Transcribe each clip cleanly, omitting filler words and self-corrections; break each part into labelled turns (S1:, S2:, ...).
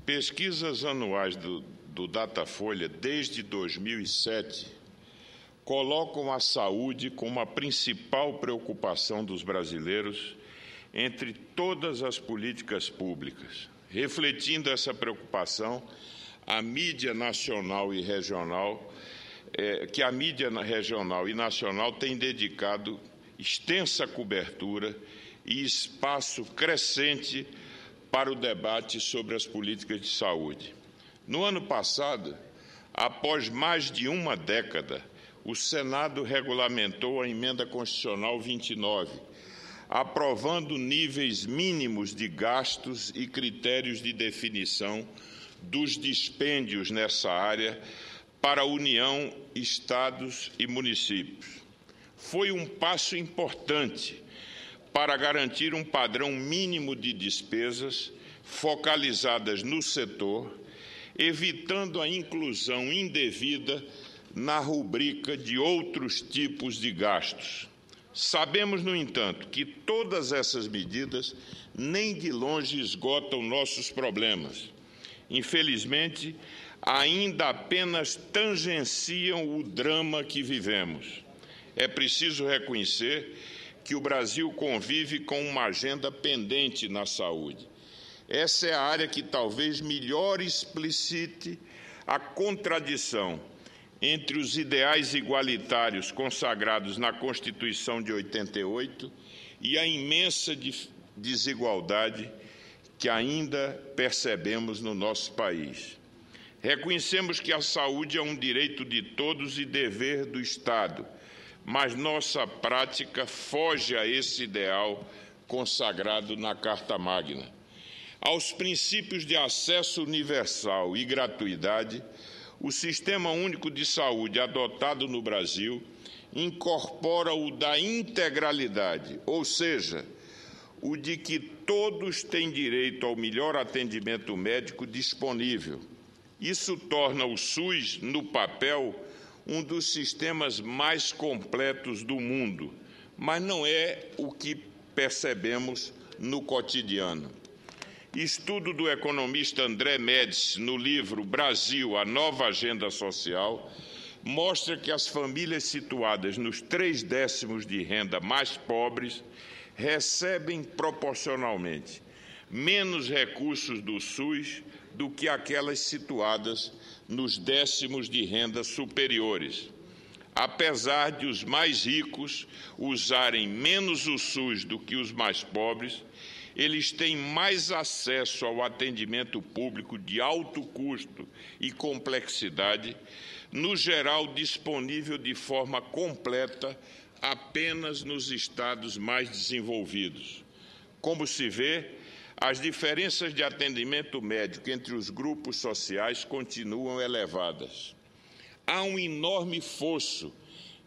S1: Pesquisas anuais do Datafolha desde 2007 colocam a saúde como a principal preocupação dos brasileiros entre todas as políticas públicas. Refletindo essa preocupação, a mídia nacional e regional, a mídia regional e nacional tem dedicado extensa cobertura e espaço crescente para o debate sobre as políticas de saúde. No ano passado, após mais de uma década, o Senado regulamentou a Emenda Constitucional 29, aprovando níveis mínimos de gastos e critérios de definição dos dispêndios nessa área para a União, estados e municípios. Foi um passo importante para garantir um padrão mínimo de despesas focalizadas no setor, evitando a inclusão indevida na rubrica de outros tipos de gastos. Sabemos, no entanto, que todas essas medidas nem de longe esgotam nossos problemas. Infelizmente, ainda apenas tangenciam o drama que vivemos. É preciso reconhecer que o Brasil convive com uma agenda pendente na saúde. Essa é a área que talvez melhor explicite a contradição entre os ideais igualitários consagrados na Constituição de 88 e a imensa desigualdade que ainda percebemos no nosso país. Reconhecemos que a saúde é um direito de todos e dever do Estado, mas nossa prática foge a esse ideal consagrado na Carta Magna. Aos princípios de acesso universal e gratuidade, o Sistema Único de Saúde adotado no Brasil incorpora o da integralidade, ou seja, o de que todos têm direito ao melhor atendimento médico disponível. Isso torna o SUS, no papel, um dos sistemas mais completos do mundo, mas não é o que percebemos no cotidiano. Estudo do economista André Médici, no livro Brasil, a Nova Agenda Social, mostra que as famílias situadas nos 3/10 de renda mais pobres recebem proporcionalmente menos recursos do SUS do que aquelas situadas nos 10º de renda superiores. Apesar de os mais ricos usarem menos o SUS do que os mais pobres, eles têm mais acesso ao atendimento público de alto custo e complexidade, no geral disponível de forma completa apenas nos estados mais desenvolvidos. Como se vê, as diferenças de atendimento médico entre os grupos sociais continuam elevadas. Há um enorme fosso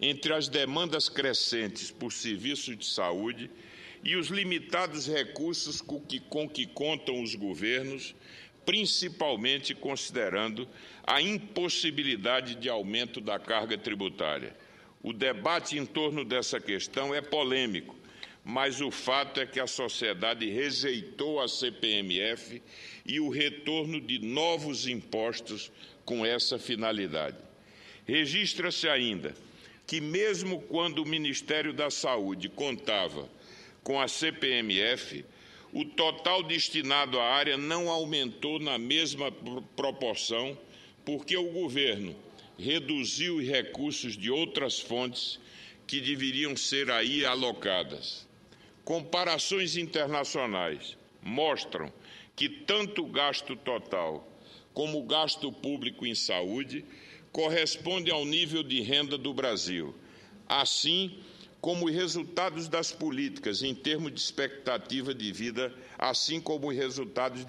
S1: entre as demandas crescentes por serviços de saúde e os limitados recursos com que contam os governos, principalmente considerando a impossibilidade de aumento da carga tributária. O debate em torno dessa questão é polêmico, mas o fato é que a sociedade rejeitou a CPMF e o retorno de novos impostos com essa finalidade. Registra-se ainda que, mesmo quando o Ministério da Saúde contava com a CPMF, o total destinado à área não aumentou na mesma proporção, porque o governo reduziu os recursos de outras fontes que deveriam ser aí alocadas. Comparações internacionais mostram que tanto o gasto total como o gasto público em saúde corresponde ao nível de renda do Brasil, assim como os resultados das políticas em termos de expectativa de vida, assim como os resultados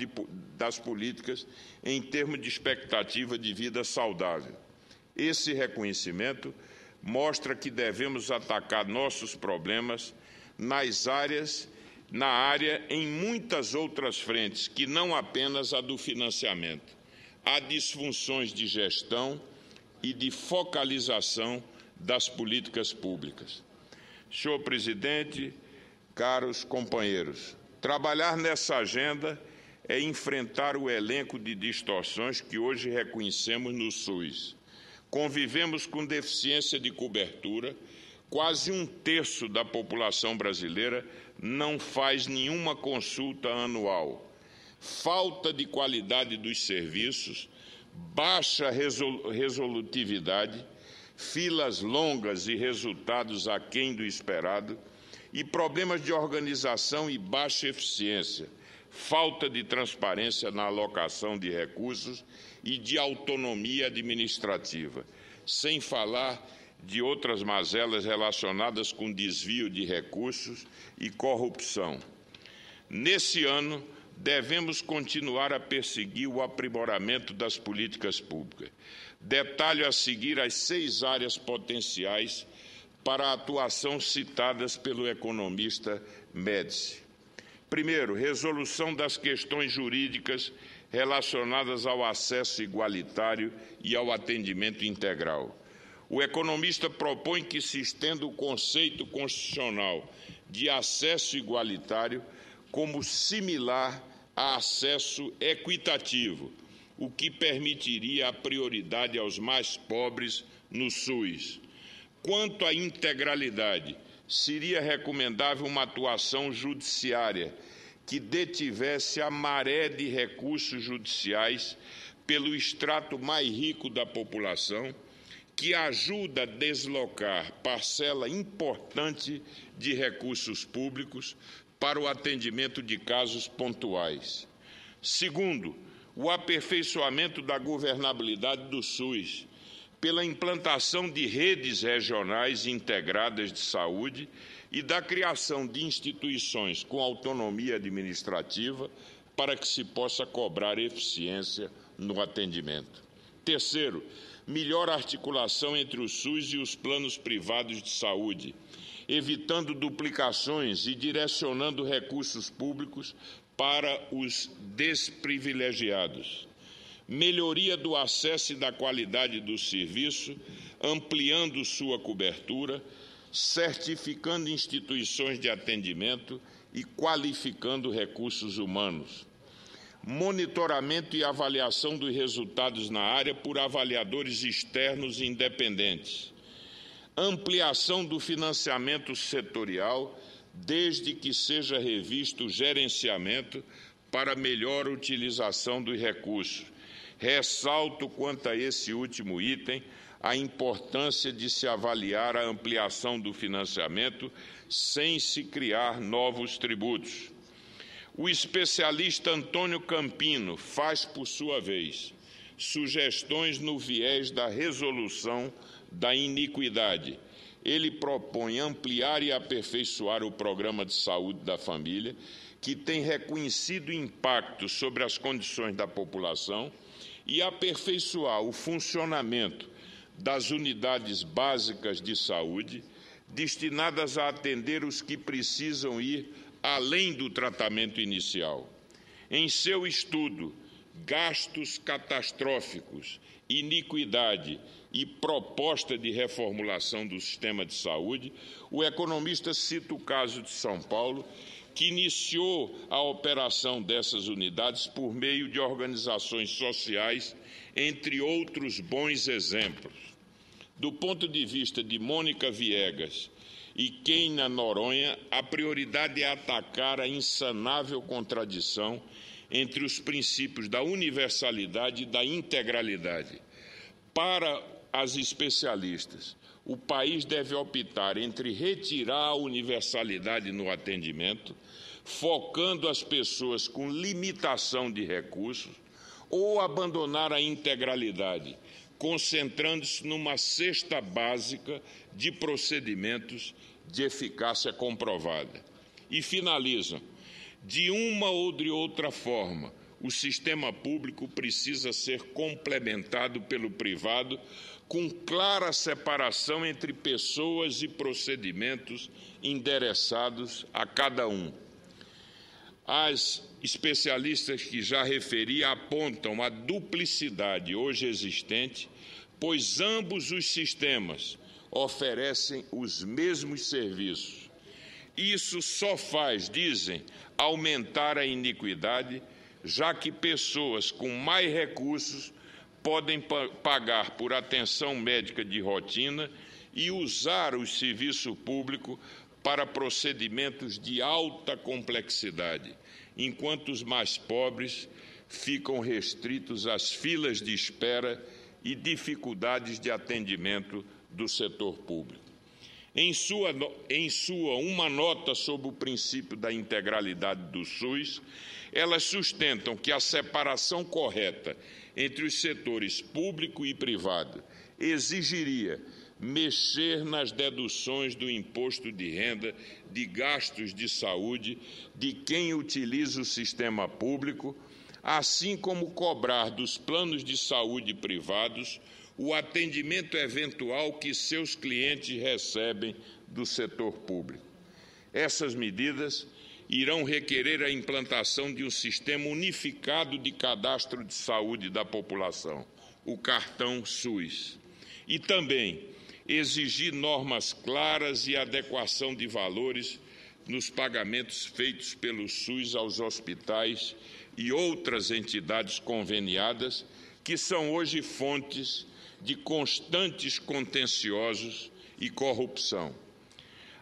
S1: das políticas em termos de expectativa de vida saudável. Esse reconhecimento mostra que devemos atacar nossos problemas na área em muitas outras frentes, que não apenas a do financiamento. Há disfunções de gestão e de focalização das políticas públicas. Senhor presidente, caros companheiros, trabalhar nessa agenda é enfrentar o elenco de distorções que hoje reconhecemos no SUS. Convivemos com deficiência de cobertura, quase 1/3 da população brasileira não faz nenhuma consulta anual. Falta de qualidade dos serviços, baixa resolutividade, filas longas e resultados aquém do esperado, e problemas de organização e baixa eficiência, falta de transparência na alocação de recursos e de autonomia administrativa, sem falar de outras mazelas relacionadas com desvio de recursos e corrupção. Nesse ano, devemos continuar a perseguir o aprimoramento das políticas públicas. Detalho a seguir as 6 áreas potenciais para a atuação citadas pelo economista Médici. Primeiro, resolução das questões jurídicas relacionadas ao acesso igualitário e ao atendimento integral. O economista propõe que se estenda o conceito constitucional de acesso igualitário como similar a acesso equitativo, o que permitiria a prioridade aos mais pobres no SUS. Quanto à integralidade, seria recomendável uma atuação judiciária que detivesse a maré de recursos judiciais pelo extrato mais rico da população, que ajuda a deslocar parcela importante de recursos públicos para o atendimento de casos pontuais. Segundo, o aperfeiçoamento da governabilidade do SUS, pela implantação de redes regionais integradas de saúde e da criação de instituições com autonomia administrativa para que se possa cobrar eficiência no atendimento. Terceiro, melhor articulação entre o SUS e os planos privados de saúde, evitando duplicações e direcionando recursos públicos para os desprivilegiados. Melhoria do acesso e da qualidade do serviço, ampliando sua cobertura, certificando instituições de atendimento e qualificando recursos humanos. Monitoramento e avaliação dos resultados na área por avaliadores externos e independentes. Ampliação do financiamento setorial, desde que seja revisto o gerenciamento para melhor utilização dos recursos. Ressalto quanto a esse último item a importância de se avaliar a ampliação do financiamento sem se criar novos tributos. O especialista Antônio Campino faz, por sua vez, sugestões no viés da resolução da iniquidade. Ele propõe ampliar e aperfeiçoar o programa de saúde da família, que tem reconhecido impacto sobre as condições da população, e aperfeiçoar o funcionamento das unidades básicas de saúde, destinadas a atender os que precisam ir além do tratamento inicial. Em seu estudo, Gastos Catastróficos, Iniquidade e Proposta de Reformulação do Sistema de Saúde, o economista cita o caso de São Paulo, que iniciou a operação dessas unidades por meio de organizações sociais, entre outros bons exemplos. Do ponto de vista de Mônica Viegas e Keina Noronha, a prioridade é atacar a insanável contradição entre os princípios da universalidade e da integralidade. Para as especialistas, o país deve optar entre retirar a universalidade no atendimento, focando as pessoas com limitação de recursos, ou abandonar a integralidade, concentrando-se numa cesta básica de procedimentos de eficácia comprovada. E finalizam: de uma ou de outra forma, o sistema público precisa ser complementado pelo privado, com clara separação entre pessoas e procedimentos endereçados a cada um. As especialistas que já referi apontam a duplicidade hoje existente, pois ambos os sistemas oferecem os mesmos serviços. Isso só faz, dizem, aumentar a iniquidade, já que pessoas com mais recursos podem pagar por atenção médica de rotina e usar o serviço público para procedimentos de alta complexidade, enquanto os mais pobres ficam restritos às filas de espera e dificuldades de atendimento do setor público. Em sua uma nota sobre o princípio da integralidade do SUS, elas sustentam que a separação correta entre os setores público e privado exigiria mexer nas deduções do imposto de renda de gastos de saúde de quem utiliza o sistema público, assim como cobrar dos planos de saúde privados o atendimento eventual que seus clientes recebem do setor público. Essas medidas irão requerer a implantação de um sistema unificado de cadastro de saúde da população, o cartão SUS, e também exigir normas claras e adequação de valores nos pagamentos feitos pelo SUS aos hospitais e outras entidades conveniadas, que são hoje fontes de constantes contenciosos e corrupção.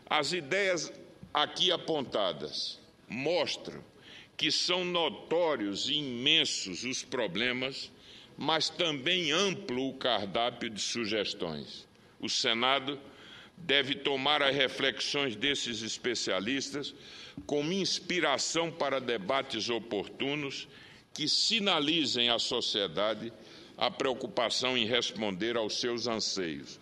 S1: As ideias aqui apontadas mostram que são notórios e imensos os problemas, mas também amplo o cardápio de sugestões. O Senado deve tomar as reflexões desses especialistas como inspiração para debates oportunos que sinalizem à sociedade a preocupação em responder aos seus anseios.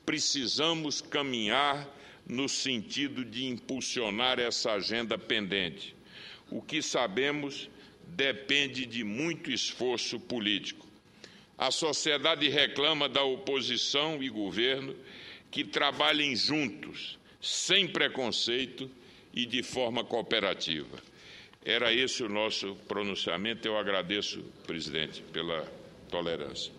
S1: Precisamos caminhar no sentido de impulsionar essa agenda pendente. O que sabemos depende de muito esforço político. A sociedade reclama da oposição e governo que trabalhem juntos, sem preconceito e de forma cooperativa. Era esse o nosso pronunciamento. Eu agradeço, presidente, pela tolerância.